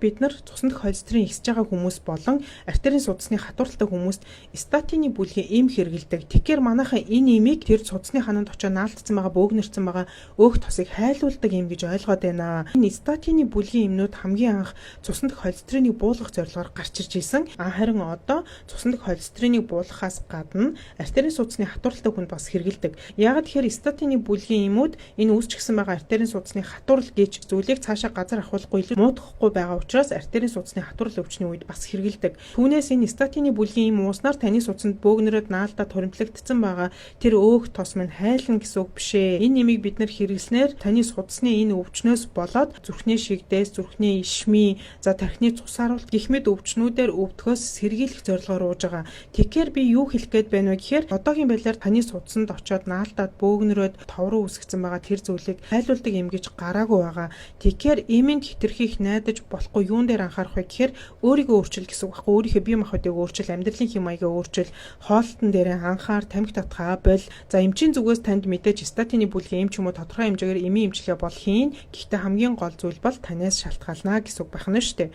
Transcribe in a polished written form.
Бид нар цуснд холестерин ихсэж байгаа хүмүүс болон артерийн судасны хатууралтай хүмүүст статины бүлгийн эм хэрэгэлдэг. Тэгэхээр манайхан энэ эмийг тэр судасны хананд очиж наалтсан байгаа, бөөгнөрсөн байгаа өөх тосыг хайлуулдаг эм гэж ойлгоод байна. Энэ статины бүлгийн эмнүүд хамгийн анх цуснд холестеринийг буулгах зорилгоор гарч ирж исэн. Харин одоо цуснд холестеринийг буулгахаас гадна артерийн судасны хатууралтай хүнд бас хэрэгэлдэг. Яагаад тэгэхээр статины бүлгийн эмүүд энэ үүсчихсэн байгаа артерийн судасны хатуурал гэж зүйлийг цаашаа газар ахуулахгүй муудахгүй байгаа учраас артерийн судасны хатуурал өвчний үед бас хэрэгэлдэг. Түүнээс энэ статины бүлгийн эм ууснаар таны судасанд бөөгнөрөд наалдаад хуримтлагдсан байгаа тэр өөх тос мань хайлна гэсэн үг биш ээ. Энэ нэмийг бид нар хэрэглэснээр таны судасны энэ өвчнөөс болоод зүрхний шигдээс, зүрхний ишмий, за тархины цусааруулалт гэх мэт өвчнүүдээр өвдөхөөс сэргийлэх зорилгоор ууж байгаа. Тэгэхээр би юу хэлэх гээд байна вэ гэхээр одоогийн байдлаар таны судасанд очиод наалдаад бөөгнөрөд товруу үсгэсэн байгаа тэр зүйлийг хайлуулдаг эм гэж гараагүй байгаа. Тэгэхээр эмэнд хэтэрхийх найдаж болохгүй юун дээр анхаарах вэ гэхээр өөрийгөө өөрчил гэсэн үг байхгүй. Өөрийнхөө бие махбодыг өөрчил, амьдралын хэм маягаа өөрчил, хоолтон дээрээ анхаар, тамхи татхаа боль. За эмчийн зүгээс танд мэдээж статины бүлгийн эм ч юм уу тодорхой хэмжээгээр эмийн эмчилгээ бол хийн. Гэхдээ хамгийн гол зүйл бол танаас шалтгаална гэсэн үг байна шүү дээ.